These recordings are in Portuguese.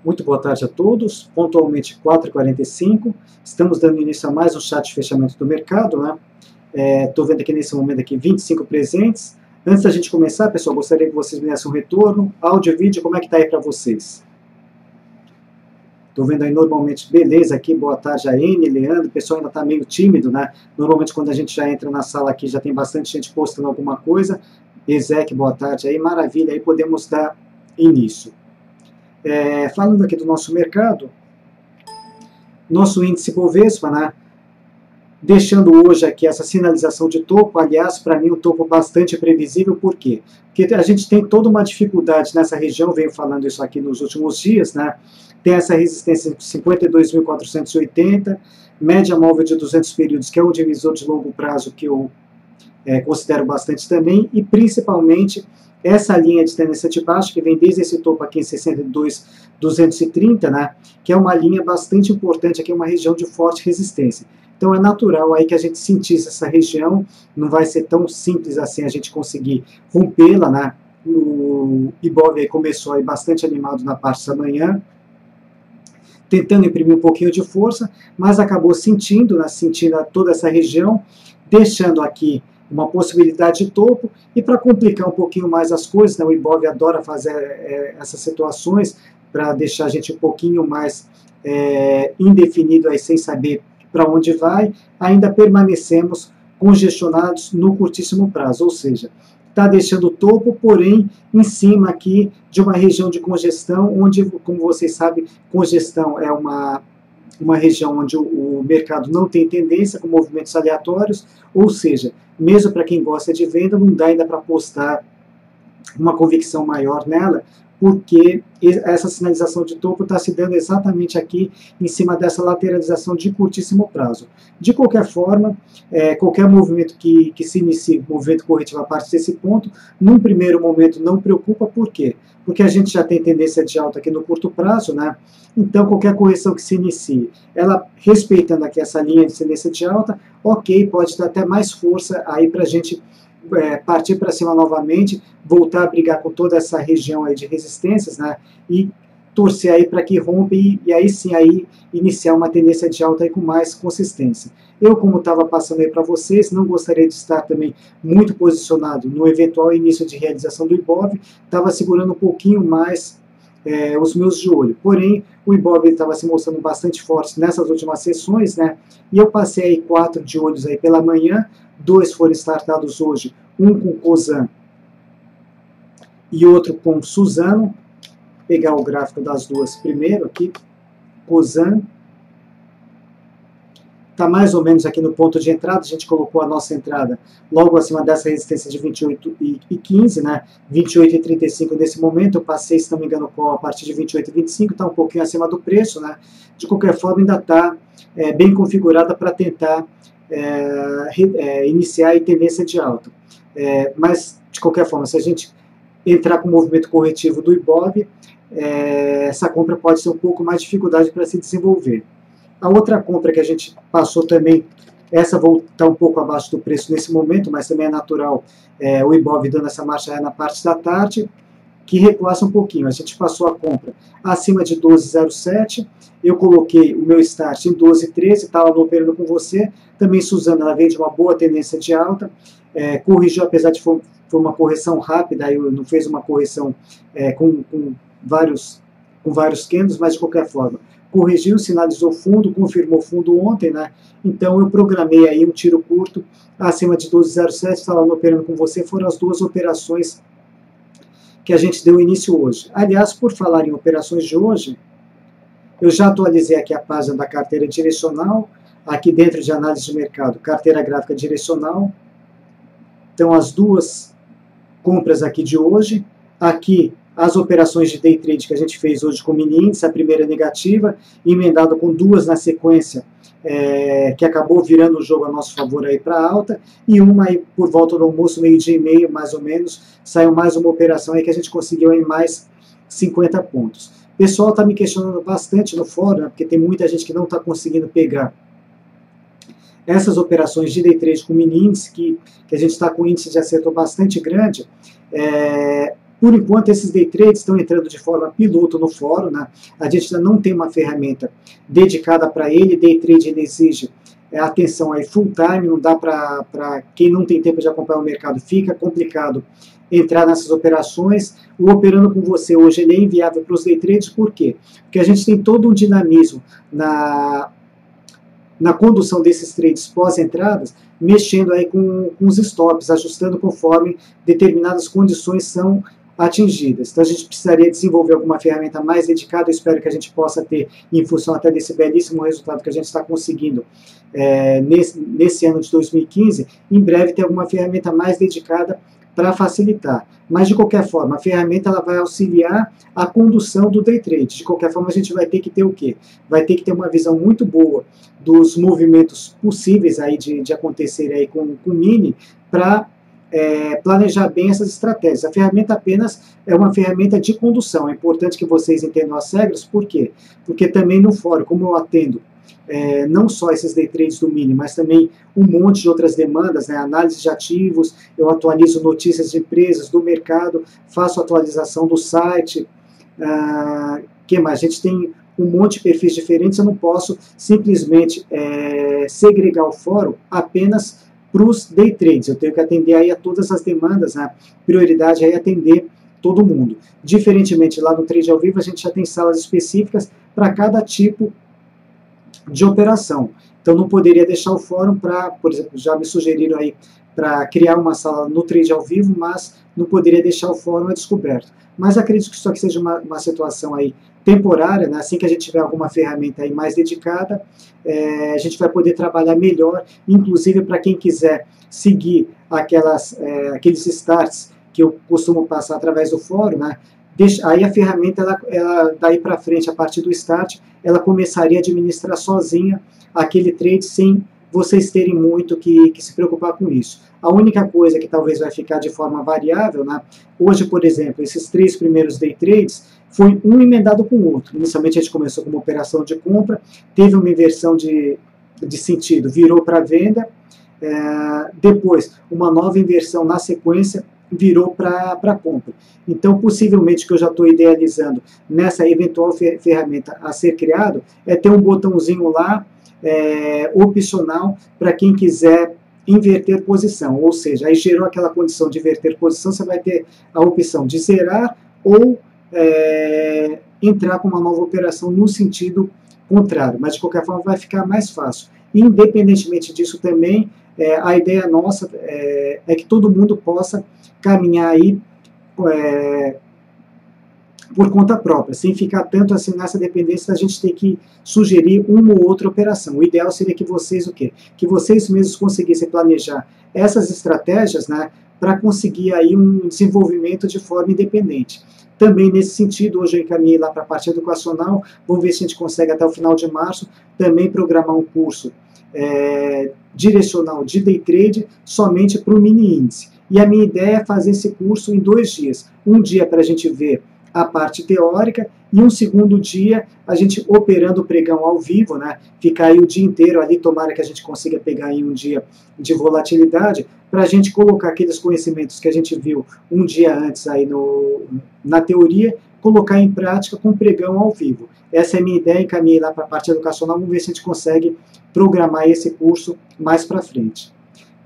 Muito boa tarde a todos, pontualmente 4h45, estamos dando início a mais um chat de fechamento do mercado, né? Estou vendo aqui nesse momento aqui 25 presentes. Antes da gente começar, pessoal, gostaria que vocês me dessem um retorno, áudio e vídeo, como é que está aí para vocês? Estou vendo aí normalmente, beleza aqui, boa tarde a Ene, Leandro, o pessoal ainda está meio tímido, né? Normalmente quando a gente já entra na sala aqui já tem bastante gente postando alguma coisa. Ezek, boa tarde aí, maravilha, aí podemos dar início. Falando aqui do nosso mercado, nosso índice Bovespa, né, deixando hoje aqui essa sinalização de topo, aliás, para mim um topo bastante previsível, por quê? Porque a gente tem toda uma dificuldade nessa região, venho falando isso aqui nos últimos dias, né, tem essa resistência de 52.480, média móvel de 200 períodos, que é um divisor de longo prazo que eu considero bastante também, e principalmente essa linha de tendência de baixa, que vem desde esse topo aqui em 62.230, né, que é uma linha bastante importante aqui, uma região de forte resistência. Então é natural aí que a gente sentisse essa região, não vai ser tão simples assim a gente conseguir rompê-la, né. O Ibov aí começou aí bastante animado na parte da manhã, tentando imprimir um pouquinho de força, mas acabou sentindo, né, sentindo toda essa região, deixando aqui uma possibilidade de topo, e para complicar um pouquinho mais as coisas, né, o Ibov adora fazer essas situações, para deixar a gente um pouquinho mais indefinido, aí, sem saber para onde vai, ainda permanecemos congestionados no curtíssimo prazo, ou seja, está deixando o topo, porém em cima aqui de uma região de congestão, onde, como vocês sabem, congestão é uma região onde o mercado não tem tendência, com movimentos aleatórios, ou seja, mesmo para quem gosta de venda, não dá ainda para apostar uma convicção maior nela, porque essa sinalização de topo está se dando exatamente aqui em cima dessa lateralização de curtíssimo prazo. De qualquer forma, qualquer movimento que se inicie, movimento corretivo a partir desse ponto, num primeiro momento não preocupa, por quê? Porque a gente já tem tendência de alta aqui no curto prazo, né? Então qualquer correção que se inicie, ela respeitando aqui essa linha de tendência de alta, ok, pode dar até mais força aí para a gente partir para cima novamente, voltar a brigar com toda essa região aí de resistências, né, e torcer aí para que rompa e aí sim aí iniciar uma tendência de alta aí com mais consistência. Eu, como estava passando aí para vocês, não gostaria de estar também muito posicionado no eventual início de realização do Ibov, estava segurando um pouquinho mais os meus de olho. Porém, o Ibov estava se mostrando bastante forte nessas últimas sessões, né, e eu passei aí 4 de olhos aí pela manhã, 2 foram startados hoje, um com Cosan e outro com Suzano. Vou pegar o gráfico das duas primeiro aqui. Cosan está mais ou menos aqui no ponto de entrada, a gente colocou a nossa entrada logo acima dessa resistência de 28,15, né? 28,35 nesse momento, eu passei, se não me engano, a partir de 28,25, está um pouquinho acima do preço, né? De qualquer forma, ainda está bem configurada para tentar iniciar a tendência de alta. Mas, de qualquer forma, se a gente entrar com o movimento corretivo do Ibov, essa compra pode ter um pouco mais de dificuldade para se desenvolver. A outra compra que a gente passou também, essa está um pouco abaixo do preço nesse momento, mas também é natural o Ibov dando essa marcha na parte da tarde, que recuasse um pouquinho. A gente passou a compra acima de 12,07, eu coloquei o meu start em 12,13, estava operando com você, também Suzano, ela veio de uma boa tendência de alta, corrigiu, apesar de foi uma correção rápida, aí não fez uma correção com vários candles, mas de qualquer forma, corrigiu, sinalizou fundo, confirmou fundo ontem, né? Então eu programei aí um tiro curto acima de 12,07, estava operando com você, foram as duas operações que a gente deu início hoje. Aliás, por falar em operações de hoje, eu já atualizei aqui a página da carteira direcional, aqui dentro de análise de mercado, carteira gráfica direcional. Então, as duas compras aqui de hoje, aqui as operações de day trade que a gente fez hoje com mini índice, a primeira negativa, emendado com duas na sequência, que acabou virando o jogo a nosso favor aí para alta, e uma aí por volta do almoço, meio-dia e meio, mais ou menos, saiu mais uma operação aí que a gente conseguiu em mais 50 pontos. O pessoal está me questionando bastante no fórum, né, porque tem muita gente que não está conseguindo pegar essas operações de day trade com mini índice, que a gente está com um índice de acerto bastante grande, Por enquanto, esses day trades estão entrando de forma piloto no fórum, né? A gente ainda não tem uma ferramenta dedicada para ele. Day trade ele exige atenção aí full time, não dá para quem não tem tempo de acompanhar o mercado, fica complicado entrar nessas operações. O Operando com Você hoje ele é inviável para os day trades, por quê? Porque a gente tem todo um dinamismo na condução desses trades pós-entradas, mexendo aí com os stops, ajustando conforme determinadas condições são atingidas. Então a gente precisaria desenvolver alguma ferramenta mais dedicada. Eu espero que a gente possa ter, em função até desse belíssimo resultado que a gente está conseguindo nesse ano de 2015, em breve ter alguma ferramenta mais dedicada para facilitar. Mas, de qualquer forma, a ferramenta ela vai auxiliar a condução do day trade. De qualquer forma, a gente vai ter que ter o quê? Vai ter que ter uma visão muito boa dos movimentos possíveis aí de acontecer aí com o mini para planejar bem essas estratégias. A ferramenta apenas é uma ferramenta de condução. É importante que vocês entendam as regras. Por quê? Porque também no fórum, como eu atendo não só esses day trades do mini, mas também um monte de outras demandas, né? Análise de ativos, eu atualizo notícias de empresas, do mercado, faço atualização do site, que mais? A gente tem um monte de perfis diferentes, eu não posso simplesmente segregar o fórum apenas para os day trades, eu tenho que atender aí a todas as demandas, a prioridade é atender todo mundo. Diferentemente, lá no Trade ao Vivo, a gente já tem salas específicas para cada tipo de operação. Então não poderia deixar o fórum para, por exemplo, já me sugeriram aí para criar uma sala no Trade ao Vivo, mas não poderia deixar o fórum a descoberto. Mas acredito que isso aqui seja uma situação aí temporária, né? Assim que a gente tiver alguma ferramenta aí mais dedicada, a gente vai poder trabalhar melhor, inclusive para quem quiser seguir aqueles starts que eu costumo passar através do fórum, né? Aí a ferramenta, ela daí para frente, a partir do start, ela começaria a administrar sozinha aquele trade sem vocês terem muito que se preocupar com isso. A única coisa que talvez vai ficar de forma variável, né? Hoje, por exemplo, esses 3 primeiros day trades, foi um emendado com o outro. Inicialmente a gente começou com uma operação de compra, teve uma inversão de sentido, virou para venda, depois uma nova inversão na sequência, virou para compra. Então, possivelmente, o que eu já estou idealizando nessa eventual ferramenta a ser criado é ter um botãozinho lá, opcional, para quem quiser inverter posição. Ou seja, aí gerou aquela condição de inverter posição, você vai ter a opção de zerar ou entrar com uma nova operação no sentido contrário. Mas, de qualquer forma, vai ficar mais fácil. Independentemente disso também, a ideia nossa é que todo mundo possa caminhar aí por conta própria, sem ficar tanto assim nessa dependência da gente ter que sugerir uma ou outra operação. O ideal seria que vocês o quê? Que vocês mesmos conseguissem planejar essas estratégias, né, para conseguir aí um desenvolvimento de forma independente. Também nesse sentido, hoje eu encaminhei lá para a parte educacional, vamos ver se a gente consegue até o final de março também programar um curso direcional de day trade somente para o mini índice. E a minha ideia é fazer esse curso em 2 dias. Um dia para a gente ver a parte teórica e um segundo dia a gente operando o pregão ao vivo, né? Ficar aí o dia inteiro ali, tomara que a gente consiga pegar aí um dia de volatilidade, para a gente colocar aqueles conhecimentos que a gente viu um dia antes aí na teoria, colocar em prática com o pregão ao vivo. Essa é a minha ideia, encaminhei lá para a parte educacional, vamos ver se a gente consegue programar esse curso mais para frente.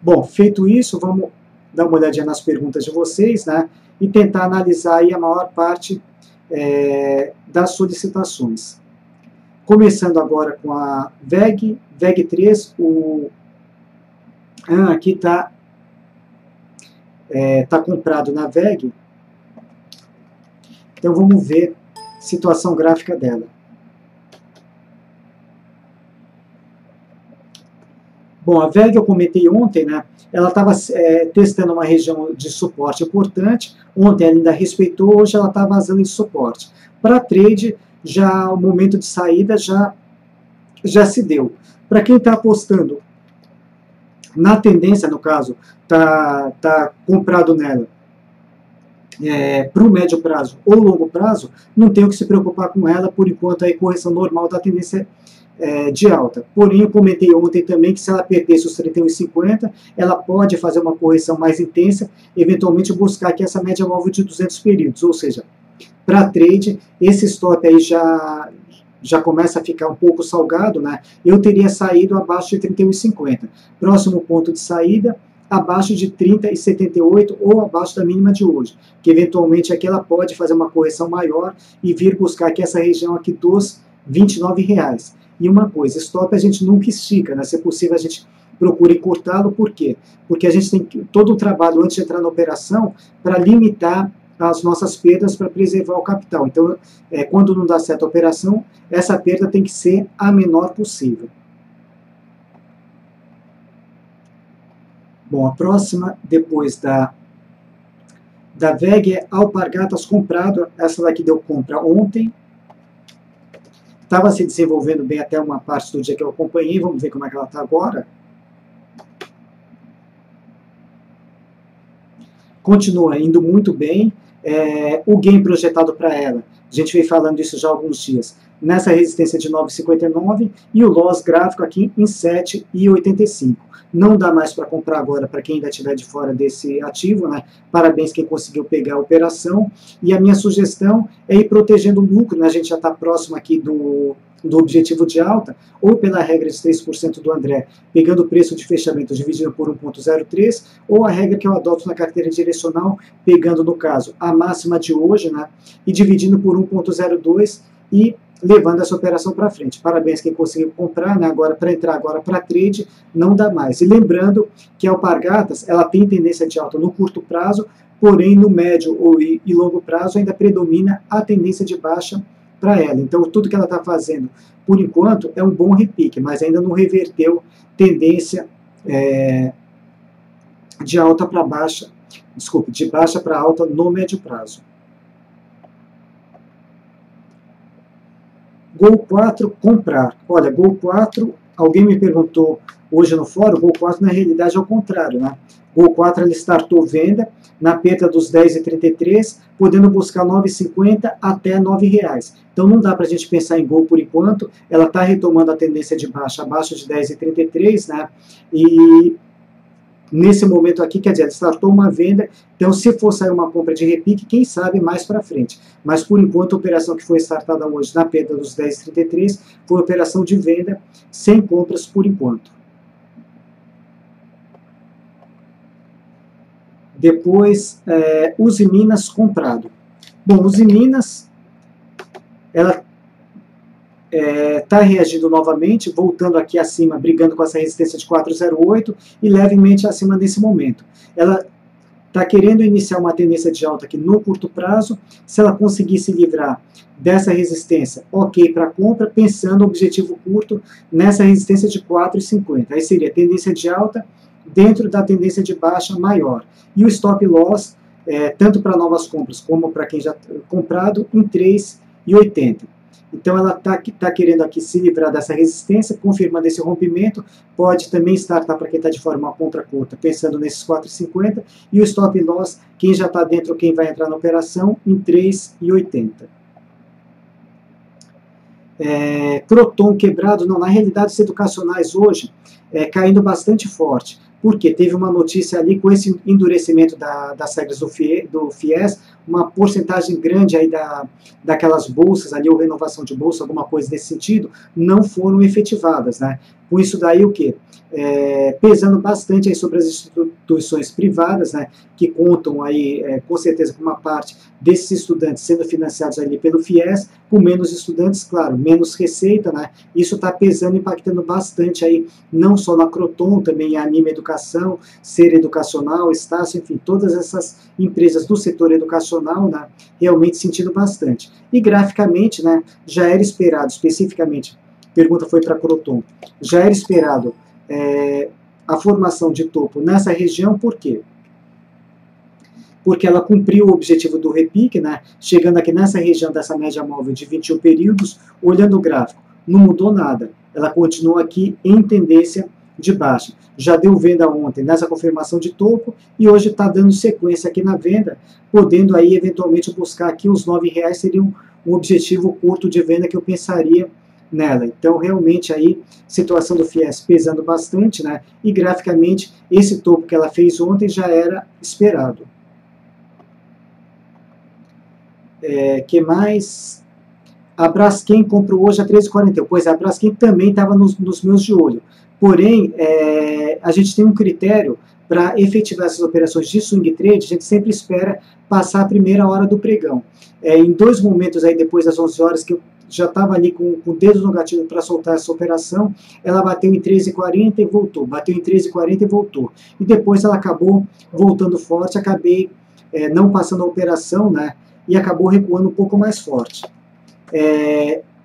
Bom, feito isso, vamos dar uma olhadinha nas perguntas de vocês, né, e tentar analisar aí a maior parte das solicitações. Começando agora com a VEG 3, aqui está comprado na VEG, então vamos ver a situação gráfica dela. Bom, a VEG eu comentei ontem, né? Ela estava testando uma região de suporte importante. Ontem ela ainda respeitou, hoje ela está vazando de suporte. Para trade, já o momento de saída já se deu. Para quem está apostando na tendência, no caso, tá comprado nela para o médio prazo ou longo prazo, não tem o que se preocupar com ela, por enquanto a correção normal da tendência de alta. Porém, eu comentei ontem também que se ela perdesse os 31,50, ela pode fazer uma correção mais intensa, eventualmente buscar aqui essa média móvel de 200 períodos, ou seja, para trade, esse stop aí já começa a ficar um pouco salgado, né? Eu teria saído abaixo de 31,50. Próximo ponto de saída, abaixo de 30,78 ou abaixo da mínima de hoje, que eventualmente aqui ela pode fazer uma correção maior e vir buscar aqui essa região aqui dos R$29. E uma coisa, stop a gente nunca estica, né? Se é possível a gente procure cortá-lo, por quê? Porque a gente tem todo o trabalho antes de entrar na operação para limitar as nossas perdas para preservar o capital. Então, quando não dá certo a operação, essa perda tem que ser a menor possível. Bom, a próxima, depois da VEG, é Alpargatas comprado. Essa daqui deu compra ontem. Estava se desenvolvendo bem até uma parte do dia que eu acompanhei. Vamos ver como é que ela está agora. Continua indo muito bem. O gain projetado para ela, a gente vem falando isso já há alguns dias, nessa resistência de 9,59 e o loss gráfico aqui em 7,85. Não dá mais para comprar agora para quem ainda estiver de fora desse ativo, né? Parabéns quem conseguiu pegar a operação. E a minha sugestão é ir protegendo o lucro, né? A gente já está próximo aqui do objetivo de alta, ou pela regra de 3% do André, pegando o preço de fechamento dividido por 1,03, ou a regra que eu adoto na carteira direcional, pegando, no caso, a máxima de hoje, né, e dividindo por 1,02 e levando essa operação para frente. Parabéns quem conseguiu comprar, né, agora para entrar agora para trade, não dá mais. E lembrando que a Alpargatas, ela tem tendência de alta no curto prazo, porém no médio e longo prazo ainda predomina a tendência de baixa para ela. Então, tudo que ela está fazendo, por enquanto, é um bom repique, mas ainda não reverteu tendência de alta para baixa, desculpe, de baixa para alta no médio prazo. Gol 4, comprar. Olha, Gol 4, alguém me perguntou hoje no fórum, Gol 4 na realidade é o contrário, né? Gol 4 ele startou venda na perda dos 10,33, podendo buscar 9,50 até R$9. Então não dá para a gente pensar em Gol por enquanto, ela está retomando a tendência de baixa abaixo de 10,33, né? E nesse momento aqui, quer dizer, ela startou uma venda, então se for sair uma compra de repique, quem sabe mais para frente. Mas por enquanto a operação que foi startada hoje na perda dos 10,33 foi operação de venda, sem compras por enquanto. Depois, Uzi Minas comprado. Bom, Uzi Minas, ela está reagindo novamente, voltando aqui acima, brigando com essa resistência de 4,08 e levemente acima nesse momento. Ela está querendo iniciar uma tendência de alta aqui no curto prazo. Se ela conseguir se livrar dessa resistência, ok para compra, pensando no objetivo curto nessa resistência de 4,50. Aí seria tendência de alta dentro da tendência de baixa maior. E o stop loss, tanto para novas compras como para quem já comprado, em 3,80. Então ela está querendo aqui se livrar dessa resistência, confirmando esse rompimento, pode também startar para quem está de forma contra curta, pensando nesses 4,50, e o stop loss, quem já está dentro, quem vai entrar na operação, em 3,80. Croton quebrado, não, na realidade os educacionais hoje caindo bastante forte, porque teve uma notícia ali com esse endurecimento das regras do FIES, uma porcentagem grande aí daquelas bolsas ali, ou renovação de bolsa, alguma coisa nesse sentido, não foram efetivadas, né? Com isso daí o quê? Pesando bastante aí sobre as instituições privadas, né, que contam aí com certeza com uma parte desses estudantes sendo financiados ali pelo FIES, com menos estudantes, claro, menos receita, né? Isso está pesando, impactando bastante aí, não só na Croton, também a Anima Educação, Ser Educacional, Estácio, enfim, todas essas empresas do setor educacional, né, realmente sentindo bastante. E graficamente, né, já era esperado, especificamente, a pergunta foi para a Croton, já era esperado a formação de topo nessa região, por quê? Porque ela cumpriu o objetivo do repique, né, chegando aqui nessa região dessa média móvel de 21 períodos, olhando o gráfico, não mudou nada, ela continua aqui em tendência de baixa. Já deu venda ontem nessa confirmação de topo e hoje está dando sequência aqui na venda, podendo aí eventualmente buscar aqui os R$9, seria um objetivo curto de venda que eu pensaria nela. Então, realmente, aí, situação do FIES pesando bastante, né? E graficamente, esse topo que ela fez ontem já era esperado. Que mais? A Braskem comprou hoje a 13,41. Pois é, a Braskem também estava nos meus de olho. Porém, a gente tem um critério para efetivar essas operações de swing trade, a gente sempre espera passar a primeira hora do pregão. Em dois momentos aí depois das 11 horas, que eu já estava ali com o dedo no gatilho para soltar essa operação, ela bateu em 13,40 e voltou, bateu em 13,40 e voltou. E depois ela acabou voltando forte, acabei não passando a operação, né, e acabou recuando um pouco mais forte.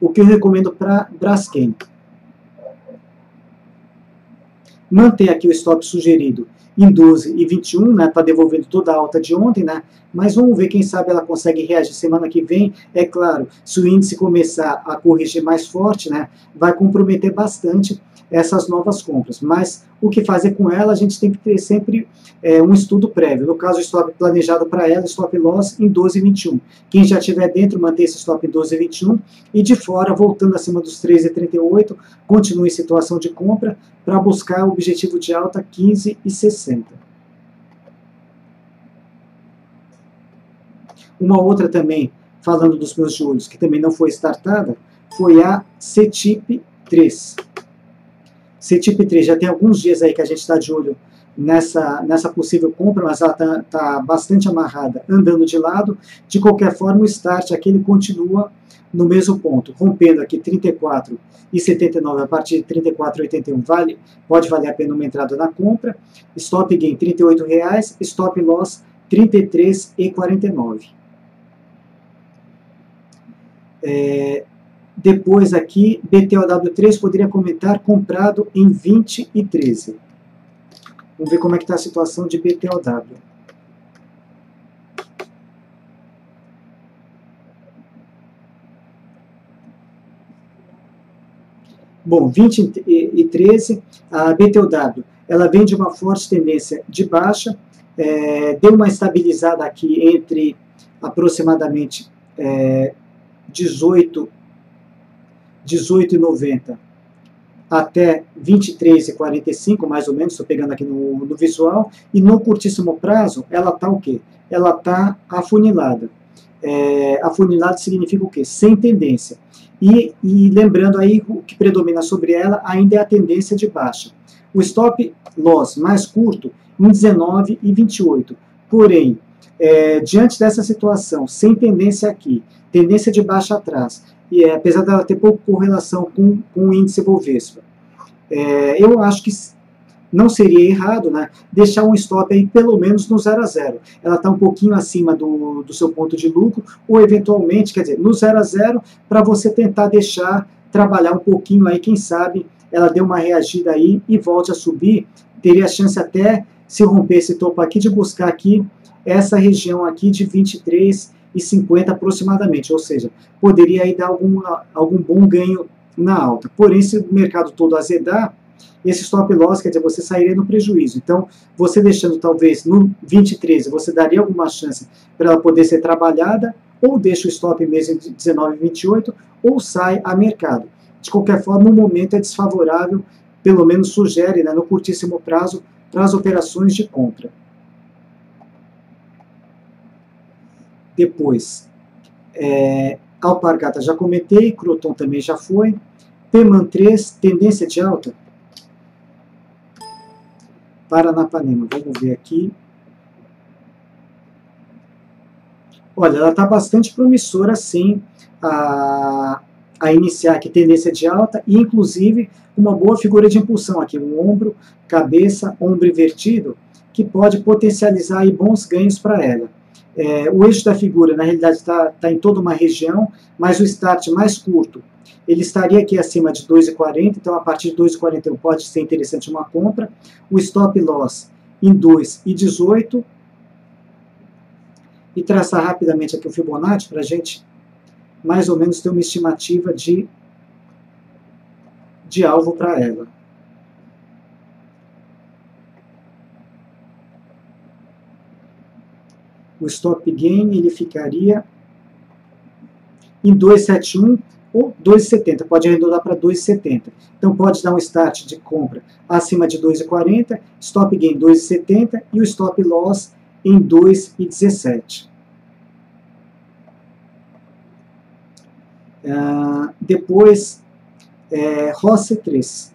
O que eu recomendo para Braskem? Mantém aqui o stop sugerido em 12 e 21, né, tá devolvendo toda a alta de ontem, né, mas vamos ver, quem sabe ela consegue reagir semana que vem. É claro, se o índice começar a corrigir mais forte, né, vai comprometer bastante essas novas compras, mas o que fazer com ela, a gente tem que ter sempre um estudo prévio. No caso, o stop planejado para ela, stop loss em 12,21. Quem já estiver dentro, manter esse stop em 12,21 e de fora, voltando acima dos 13,38, continue em situação de compra para buscar o objetivo de alta 15,60. Uma outra também, falando dos meus de olhos, que também não foi startada, foi a CETIP 3. CETIP 3 já tem alguns dias aí que a gente está de olho nessa possível compra, mas ela está bastante amarrada, andando de lado. De qualquer forma, o start aqui ele continua no mesmo ponto, rompendo aqui 34,79 a partir de 34,81 pode valer a pena uma entrada na compra. Stop gain R$ 38,00, stop loss R$ 33,49. Depois aqui, BTOW3 poderia comentar comprado em 20,13. Vamos ver como é que está a situação de BTOW. Bom, 20,13, a BTOW, ela vem de uma forte tendência de baixa, deu uma estabilizada aqui entre aproximadamente 18,90 até 23,45, mais ou menos, estou pegando aqui no visual, e no curtíssimo prazo, ela está o quê? Ela está afunilada. Afunilado significa o quê? Sem tendência. E lembrando aí, o que predomina sobre ela ainda é a tendência de baixa. O stop loss mais curto em 19,28. Porém, diante dessa situação, sem tendência aqui, tendência de baixa atrás, e apesar dela ter pouca correlação com o índice Bovespa, eu acho que não seria errado, né, deixar um stop aí pelo menos no 0 a 0. Ela está um pouquinho acima do seu ponto de lucro, ou eventualmente, quer dizer, no 0 a 0, para você tentar deixar trabalhar um pouquinho aí, quem sabe ela deu uma reagida aí e volte a subir, teria a chance até, se romper esse topo aqui, de buscar aqui essa região aqui de 23,50 aproximadamente, ou seja, poderia aí dar algum bom ganho na alta. Porém, se o mercado todo azedar, esse stop loss, quer dizer, você sairia no prejuízo. Então, você deixando talvez no 20,13, você daria alguma chance para ela poder ser trabalhada, ou deixa o stop mesmo em 19,28, ou sai a mercado. De qualquer forma, o momento é desfavorável, pelo menos sugere, né, no curtíssimo prazo, para as operações de compra. Depois, Alpargata já comentei, Croton também já foi. Peman 3, tendência de alta. Paranapanema, vamos ver aqui. Olha, ela está bastante promissora, sim, a iniciar aqui tendência de alta, e inclusive uma boa figura de impulsão aqui, um ombro, cabeça, ombro invertido, que pode potencializar aí bons ganhos para ela. O eixo da figura, na realidade, está em toda uma região, mas o start mais curto, ele estaria aqui acima de 2,40, então a partir de 2,41 pode ser interessante uma compra. O stop loss em 2,18. E traçar rapidamente aqui o Fibonacci para a gente mais ou menos ter uma estimativa de alvo para ela. O stop gain ele ficaria em 2,71, ou 2,70, pode arredondar para 2,70. Então pode dar um start de compra acima de 2,40, stop gain 2,70 e o stop loss em 2,17. Depois, ROSSI 3.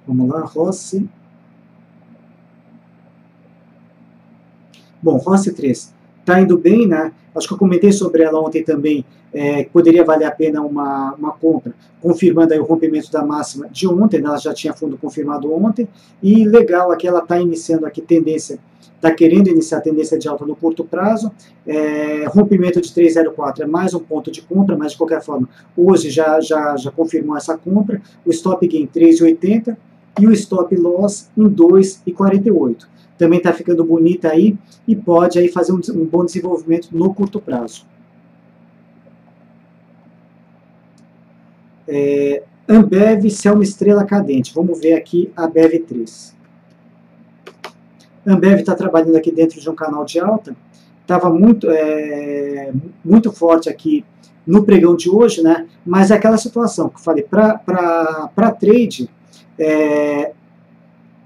Vamos lá, ROSSI. Bom, ROSSI 3 está indo bem, né? Acho que eu comentei sobre ela ontem também, poderia valer a pena uma compra, confirmando aí o rompimento da máxima de ontem, né? Ela já tinha fundo confirmado ontem, e legal aqui, ela está iniciando aqui tendência, está querendo iniciar a tendência de alta no curto prazo, rompimento de 3,04 é mais um ponto de compra, mas de qualquer forma, hoje já confirmou essa compra, o stop gain 3,80 e o stop loss em 2,48. Também está ficando bonita aí e pode aí fazer um bom desenvolvimento no curto prazo. Ambev, Selma Estrela Cadente. Vamos ver aqui a BEV3. Ambev está trabalhando aqui dentro de um canal de alta. Estava muito forte aqui no pregão de hoje, né? Mas é aquela situação que eu falei, para trade,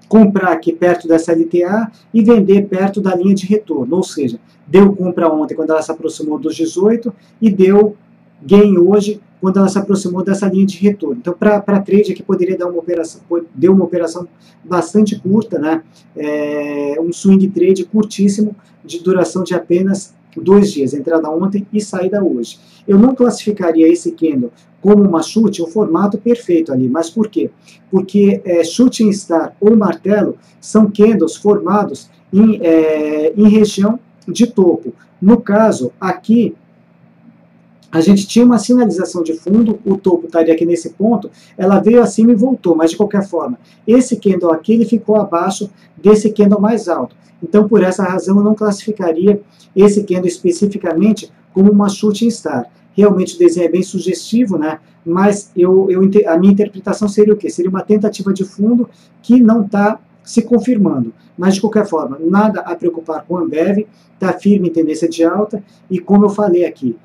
comprar aqui perto dessa LTA e vender perto da linha de retorno, ou seja, deu compra ontem quando ela se aproximou dos 18 e deu gain hoje quando ela se aproximou dessa linha de retorno. Então, para trade aqui poderia dar uma operação bastante curta, né? Um swing trade curtíssimo de duração de apenas 2 dias, entrada ontem e saída hoje. Eu não classificaria esse candle como uma chute, um formato perfeito ali. Mas por quê? Porque shooting star ou martelo são candles formados em região de topo. No caso, aqui, a gente tinha uma sinalização de fundo, o topo estaria aqui nesse ponto, ela veio acima e voltou, mas de qualquer forma, esse candle aqui ele ficou abaixo desse candle mais alto. Então, por essa razão, eu não classificaria esse candle especificamente como uma shooting star. Realmente o desenho é bem sugestivo, né? Mas a minha interpretação seria o quê? Seria uma tentativa de fundo que não está se confirmando. Mas, de qualquer forma, nada a preocupar com a Ambev, está firme em tendência de alta, e como eu falei aqui,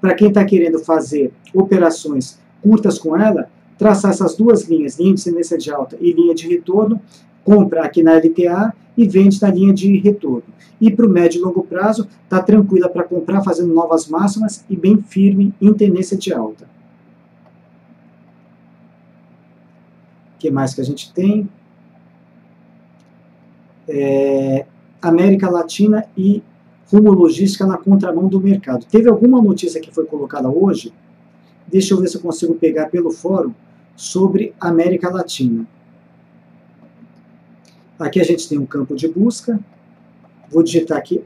para quem está querendo fazer operações curtas com ela, traçar essas duas linhas, linha de tendência de alta e linha de retorno, compra aqui na LTA e vende na linha de retorno. E para o médio e longo prazo, está tranquila para comprar, fazendo novas máximas e bem firme em tendência de alta. O que mais que a gente tem? América Latina e Rumo Logística na contramão do mercado. Teve alguma notícia que foi colocada hoje? Deixa eu ver se eu consigo pegar pelo fórum sobre América Latina. Aqui a gente tem um campo de busca. Vou digitar aqui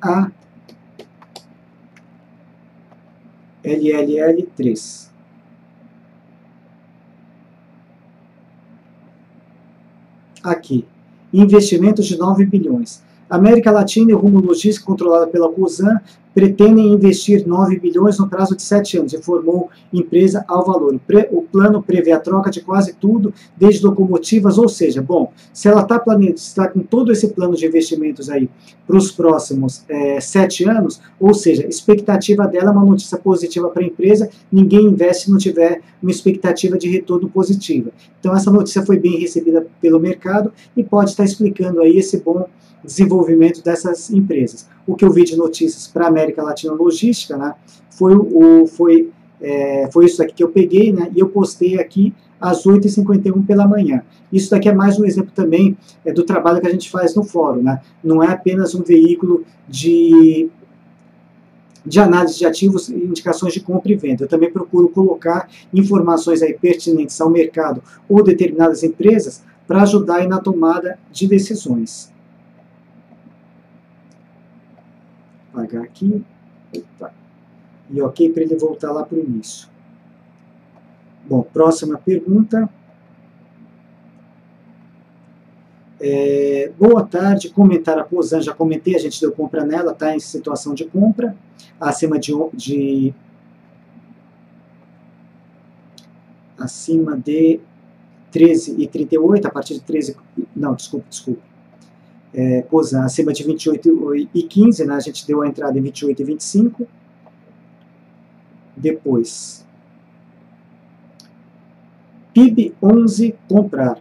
ALLL3. Aqui, investimentos de 9 bilhões. América Latina e Rumo Logística, controlada pela Cosan, pretendem investir 9 bilhões no prazo de 7 anos, informou empresa ao valor. O plano prevê a troca de quase tudo, desde locomotivas, ou seja, bom, se ela está com todo esse plano de investimentos aí para os próximos 7 anos, ou seja, a expectativa dela é uma notícia positiva para a empresa, ninguém investe se não tiver uma expectativa de retorno positiva. Então essa notícia foi bem recebida pelo mercado e pode estar explicando aí esse bom desenvolvimento dessas empresas. O que eu vi de notícias para a América Latina Logística, né, foi isso aqui que eu peguei, né, e eu postei aqui às 8h51 pela manhã. Isso daqui é mais um exemplo também do trabalho que a gente faz no fórum, né? Não é apenas um veículo de análise de ativos e indicações de compra e venda. Eu também procuro colocar informações aí pertinentes ao mercado ou determinadas empresas para ajudar aí na tomada de decisões. Apagar aqui. Opa. E ok para ele voltar lá para o início. Bom, próxima pergunta. Boa tarde, comentar a Cosan, já comentei, a gente deu compra nela, está em situação de compra, acima de 13,38, a partir de 13, não, desculpe, Cosan acima de 28,15, né, a gente deu a entrada em 28,25, depois PIB 11, comprar.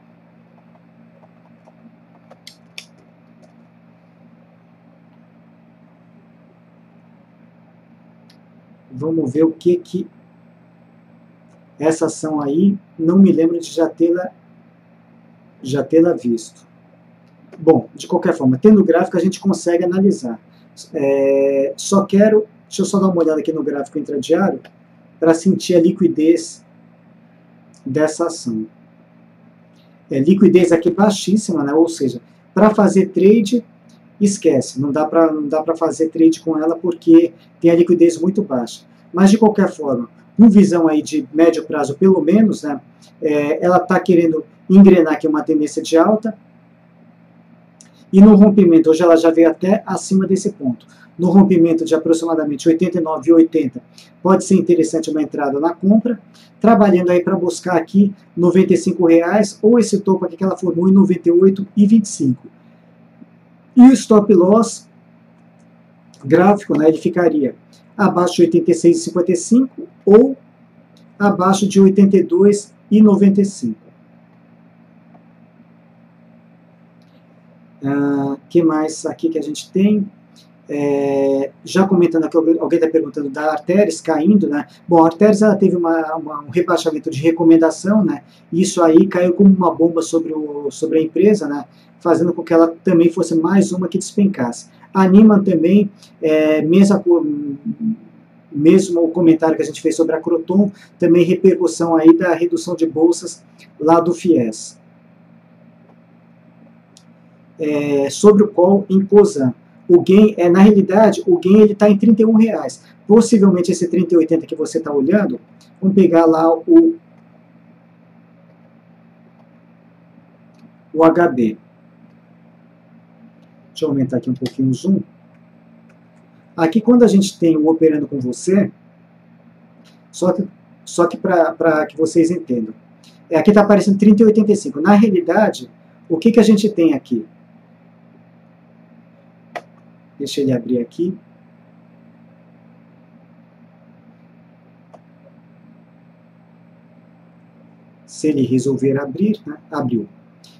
Vamos ver o que essa ação aí, não me lembro de já tê-la visto. Bom, de qualquer forma, tendo o gráfico a gente consegue analisar. Deixa eu só dar uma olhada aqui no gráfico intradiário para sentir a liquidez dessa ação. Liquidez aqui baixíssima, né? Ou seja, para fazer trade, esquece, não dá para fazer trade com ela porque tem a liquidez muito baixa. Mas de qualquer forma, com visão aí de médio prazo pelo menos, né, ela está querendo engrenar aqui uma tendência de alta, e no rompimento, hoje ela já veio até acima desse ponto, no rompimento de aproximadamente 89,80, pode ser interessante uma entrada na compra, trabalhando aí para buscar aqui R$ 95,00, ou esse topo aqui que ela formou em 98,25. E o stop loss gráfico, né, ele ficaria abaixo de 86,55 ou abaixo de 82,95. Que mais aqui que a gente tem? Já comentando aqui, alguém está perguntando da Arteris caindo, né? Bom, a Arteris ela teve um rebaixamento de recomendação, né? Isso aí caiu como uma bomba sobre a empresa, né? Fazendo com que ela também fosse mais uma que despencasse. A Niemann também, mesmo o comentário que a gente fez sobre a Croton, também repercussão aí da redução de bolsas lá do FIES. Sobre o call em Cosan. O gain, na realidade, o gain está em R$ 31,00. Possivelmente esse 30,80 que você está olhando, vamos pegar lá o HB. Deixa eu aumentar aqui um pouquinho o zoom. Aqui quando a gente tem o operando com você, só que para que vocês entendam, aqui está aparecendo 30,85. Na realidade, o que a gente tem aqui? Deixa ele abrir aqui. Se ele resolver abrir, né? Abriu.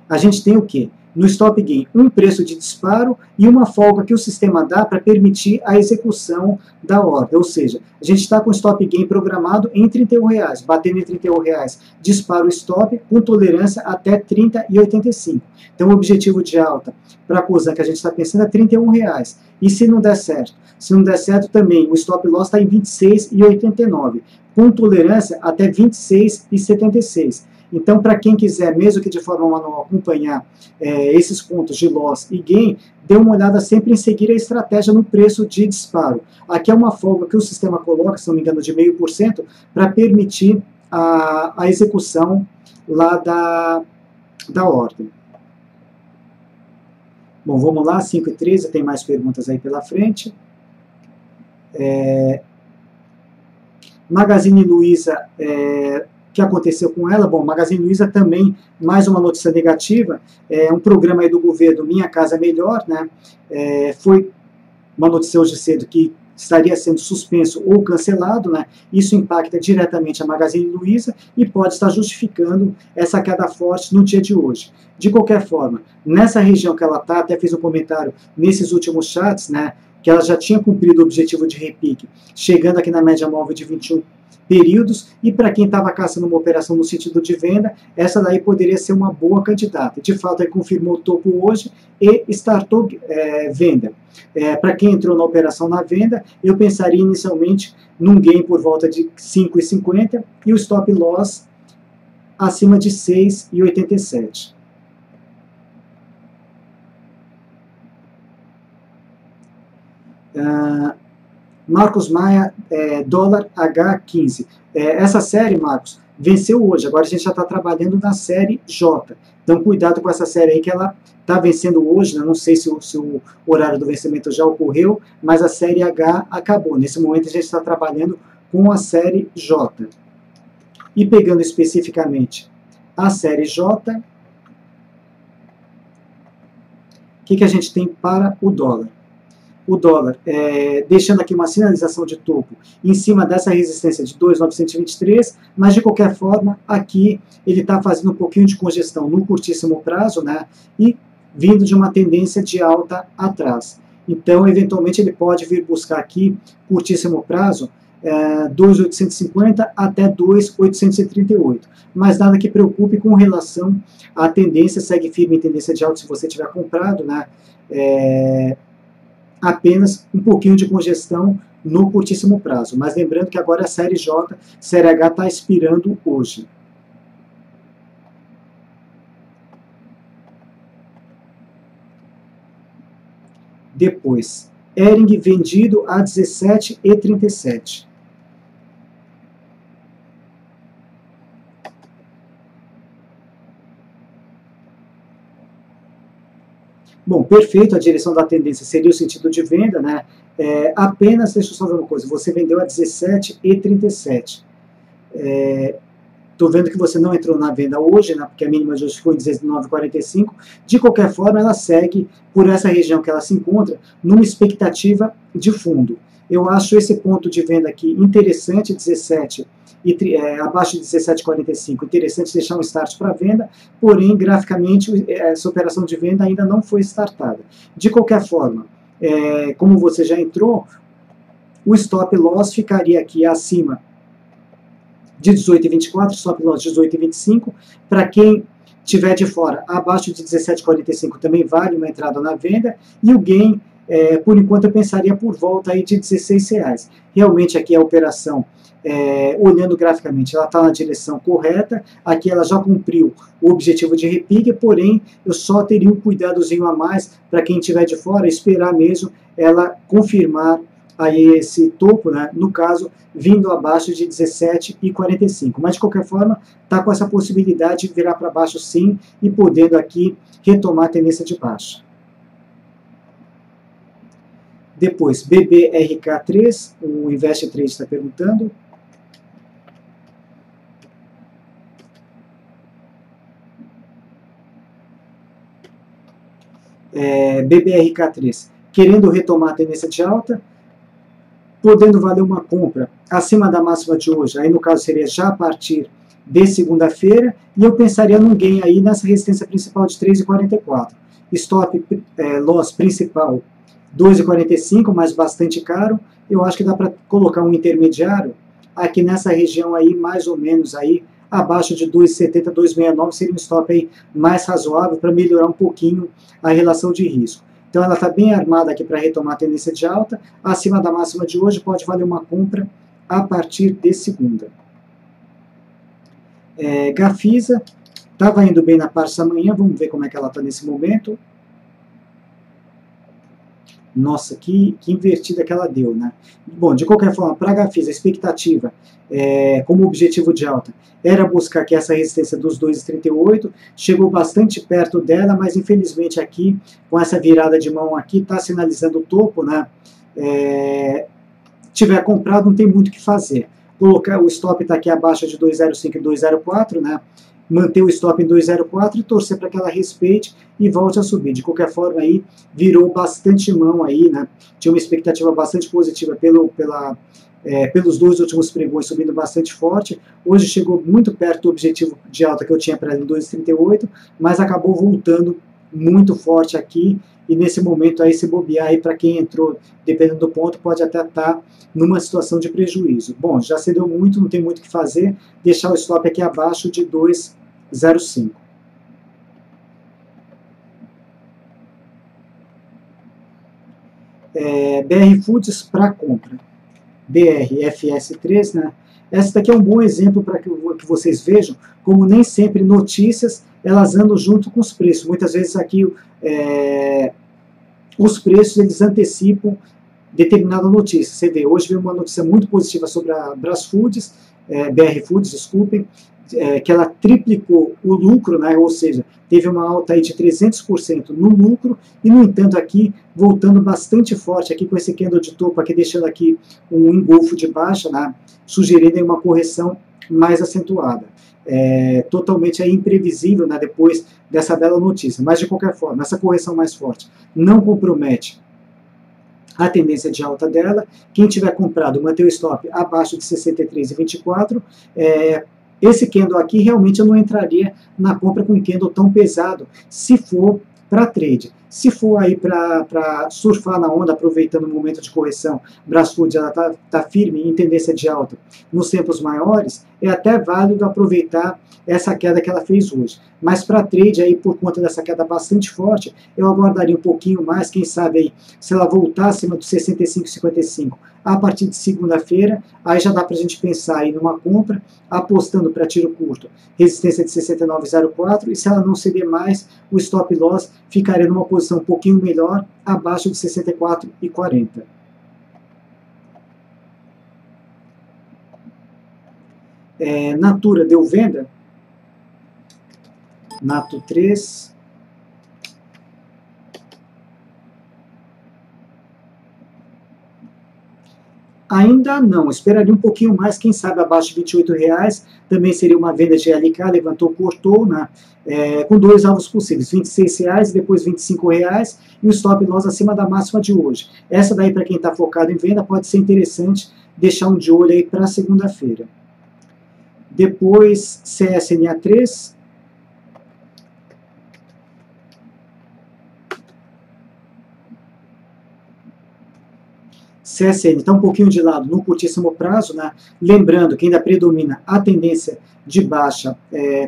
A gente tem o quê? No stop gain, um preço de disparo e uma folga que o sistema dá para permitir a execução da ordem. Ou seja, a gente está com o stop gain programado em R$ 31,00, batendo em R$ 31,00, dispara o stop com tolerância até R$ 30,85. Então o objetivo de alta para a Cosan que a gente está pensando é R$ 31,00. E se não der certo? Se não der certo também, o stop loss está em R$ 26,89, com tolerância até R$ 26,76. Então, para quem quiser, mesmo que de forma manual, acompanhar esses pontos de loss e gain, dê uma olhada sempre em seguir a estratégia no preço de disparo. Aqui é uma folga que o sistema coloca, se não me engano, de 0,5%, para permitir a execução lá da ordem. Bom, vamos lá, 5h13, tem mais perguntas aí pela frente. Magazine Luiza, o que aconteceu com ela? Bom, Magazine Luiza também, mais uma notícia negativa, um programa aí do governo Minha Casa Melhor, né? Foi uma notícia hoje cedo que estaria sendo suspenso ou cancelado, né? Isso impacta diretamente a Magazine Luiza e pode estar justificando essa queda forte no dia de hoje. De qualquer forma, nessa região que ela está, até fiz um comentário nesses últimos chats, né? Que ela já tinha cumprido o objetivo de repique, chegando aqui na média móvel de 21 períodos, e para quem estava caçando uma operação no sentido de venda, essa daí poderia ser uma boa candidata. De fato, aí confirmou o topo hoje e startou venda. Para quem entrou na operação na venda, eu pensaria inicialmente num gain por volta de 5,50 e o stop loss acima de 6,87. Marcos Maia, dólar H15. Essa série, Marcos, venceu hoje. Agora a gente já está trabalhando na série J. Então cuidado com essa série aí que ela está vencendo hoje, né? Não sei se o horário do vencimento já ocorreu, mas a série H acabou. Nesse momento a gente está trabalhando com a série J. E pegando especificamente a série J. O que a gente tem para o dólar? O dólar, deixando aqui uma sinalização de topo em cima dessa resistência de 2.923, mas de qualquer forma, aqui ele está fazendo um pouquinho de congestão no curtíssimo prazo, né, e vindo de uma tendência de alta atrás. Então, eventualmente, ele pode vir buscar aqui, curtíssimo prazo, 2.850 até 2.838. Mas nada que preocupe com relação à tendência, segue firme em tendência de alta se você tiver comprado, né, apenas um pouquinho de congestão no curtíssimo prazo. Mas lembrando que agora a série J, série H está expirando hoje. Depois, Hering vendido a 17,37. Bom, perfeito, a direção da tendência seria o sentido de venda, né? Apenas, deixa eu só ver uma coisa, você vendeu a 17,37. Estou vendo que você não entrou na venda hoje, né, porque a mínima de hoje ficou em 19,45. De qualquer forma, ela segue por essa região que ela se encontra, numa expectativa de fundo. Eu acho esse ponto de venda aqui interessante, 17, abaixo de 17,45, interessante deixar um start para venda, porém, graficamente, essa operação de venda ainda não foi startada. De qualquer forma, como você já entrou, o stop loss ficaria aqui acima de 18,24, stop loss 18,25. Para quem tiver de fora, abaixo de 17,45 também vale uma entrada na venda, e o gain, por enquanto, eu pensaria por volta aí de R$16. Realmente aqui a operação, olhando graficamente, ela está na direção correta, aqui ela já cumpriu o objetivo de repique, porém eu só teria um cuidadozinho a mais para quem estiver de fora, esperar mesmo ela confirmar aí esse topo, né, no caso, vindo abaixo de 17,45. Mas, de qualquer forma, está com essa possibilidade de virar para baixo sim e podendo aqui retomar a tendência de baixa. Depois, BBRK3, o Invest Trade está perguntando. BBRK3, querendo retomar a tendência de alta, podendo valer uma compra acima da máxima de hoje, aí no caso seria já a partir de segunda-feira, e eu pensaria num gain aí nessa resistência principal de 3,44. Stop loss principal 2,45, mas bastante caro. Eu acho que dá para colocar um intermediário aqui nessa região aí, mais ou menos aí, abaixo de 2,70, 2,69, seria um stop aí mais razoável para melhorar um pouquinho a relação de risco. Então ela está bem armada aqui para retomar a tendência de alta, acima da máxima de hoje, pode valer uma compra a partir de segunda. Gafisa, estava indo bem na parte da manhã, vamos ver como é que ela está nesse momento. Nossa, que invertida que ela deu, né? Bom, de qualquer forma, para a Gafisa, a expectativa como objetivo de alta era buscar aqui essa resistência dos 2,38, chegou bastante perto dela, mas infelizmente aqui, com essa virada de mão aqui, está sinalizando o topo, né? Tiver comprado, não tem muito o que fazer. Colocar o stop está aqui abaixo de 2,05 e 2,04, né? Manter o stop em 2,04 e torcer para que ela respeite e volte a subir. De qualquer forma, aí virou bastante mão aí, né? Tinha uma expectativa bastante positiva pelos dois últimos pregões subindo bastante forte. Hoje chegou muito perto do objetivo de alta que eu tinha para ela em 2,38, mas acabou voltando muito forte aqui. E nesse momento aí, se bobear aí para quem entrou, dependendo do ponto, pode até estar numa situação de prejuízo. Bom, já cedeu muito, não tem muito o que fazer, deixar o stop aqui abaixo de 2,05. BR Foods para compra. BRFS3, né? Essa daqui é um bom exemplo para que vocês vejam como nem sempre notícias elas andam junto com os preços. Muitas vezes aqui os preços eles antecipam determinada notícia. Você vê, hoje veio uma notícia muito positiva sobre a Brasfoods, BR Foods, desculpem, que ela triplicou o lucro, né, ou seja, teve uma alta aí de 300% no lucro, e no entanto aqui, voltando bastante forte aqui com esse candle de topo aqui, deixando aqui um engolfo de baixa, né, sugerindo aí uma correção mais acentuada. totalmente imprevisível, né, depois dessa bela notícia. Mas, de qualquer forma, essa correção mais forte não compromete a tendência de alta dela. Quem tiver comprado, manter o stop abaixo de 63,24. Esse candle aqui, realmente eu não entraria na compra com um candle tão pesado, se for para trade. Se for aí para surfar na onda, aproveitando o momento de correção, Brasfood ela tá firme em tendência de alta nos tempos maiores, é até válido aproveitar essa queda que ela fez hoje. Mas para trade, aí, por conta dessa queda bastante forte, eu aguardaria um pouquinho mais, quem sabe aí, se ela voltar acima dos 65,55 a partir de segunda-feira, aí já dá para a gente pensar aí numa compra, apostando para tiro curto, resistência de 69,04, e se ela não ceder mais, o stop loss ficaria numa posição um pouquinho melhor, abaixo de 64,40. Natura deu venda, Nato 3, ainda não, esperaria um pouquinho mais, quem sabe abaixo de R$28, também seria uma venda de LK, levantou, cortou, né, com dois alvos possíveis, R$26 e depois R$25, e o stop loss acima da máxima de hoje. Essa daí, para quem está focado em venda, pode ser interessante deixar um de olho aí para segunda-feira. Depois, CSNA3, CSN está um pouquinho de lado no curtíssimo prazo, né? Lembrando que ainda predomina a tendência de baixa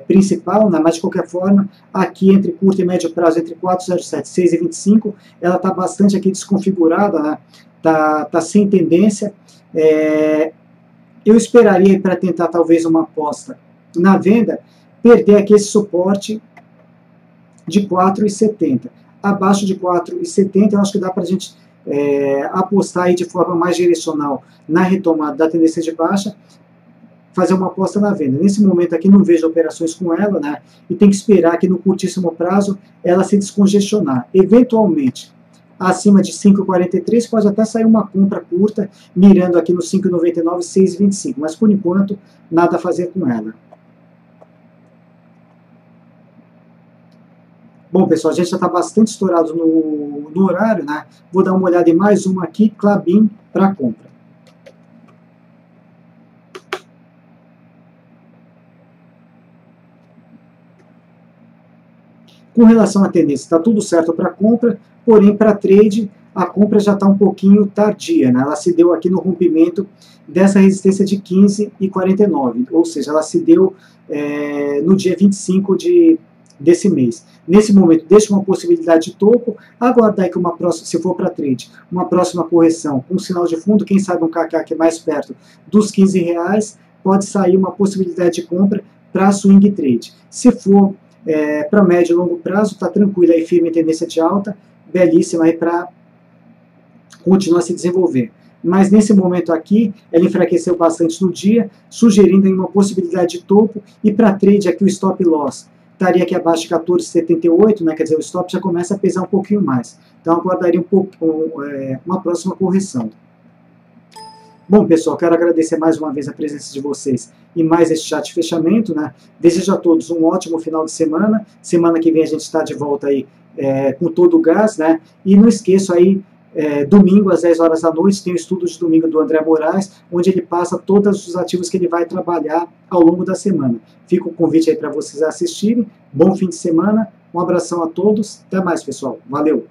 principal, né? Mas de qualquer forma, aqui entre curto e médio prazo, entre 4,07 e 6,25, ela está bastante aqui desconfigurada, né? Tá sem tendência. Eu esperaria para tentar talvez uma aposta na venda, perder aqui esse suporte de 4,70. Abaixo de 4,70 eu acho que dá para a gente apostar aí de forma mais direcional na retomada da tendência de baixa, fazer uma aposta na venda. Nesse momento aqui não vejo operações com ela, né? E tem que esperar que no curtíssimo prazo ela se descongestionar. Eventualmente, acima de 5,43 pode até sair uma compra curta, mirando aqui no 5,99 e 6,25, mas por enquanto nada a fazer com ela. Bom, pessoal, a gente já está bastante estourado no horário, né? Vou dar uma olhada em mais uma aqui, Klabin, para compra. Com relação à tendência, está tudo certo para compra, porém para trade a compra já está um pouquinho tardia, né? Ela se deu aqui no rompimento dessa resistência de 15,49, ou seja, ela se deu no dia 25 desse mês. Nesse momento, deixa uma possibilidade de topo, aguardar que uma próxima, se for para trade, uma próxima correção com sinal de fundo, quem sabe um KK que é mais perto dos R$15, pode sair uma possibilidade de compra para swing trade. Se for para médio e longo prazo, está tranquila e firme em tendência de alta, belíssima aí para continuar a se desenvolver. Mas nesse momento aqui, ela enfraqueceu bastante no dia, sugerindo aí uma possibilidade de topo, e para trade aqui o stop loss estaria aqui abaixo de 14,78, né, quer dizer, o stop já começa a pesar um pouquinho mais. Então, aguardaria um pouco uma próxima correção. Bom, pessoal, quero agradecer mais uma vez a presença de vocês e mais esse chat de fechamento, né? Desejo a todos um ótimo final de semana. Semana que vem a gente está de volta aí com todo o gás, né? E não esqueça aí, domingo às 10 horas da noite, tem o estudo de domingo do André Moraes, onde ele passa todos os ativos que ele vai trabalhar ao longo da semana. Fica o convite aí para vocês assistirem. Bom fim de semana, um abração a todos, até mais, pessoal. Valeu!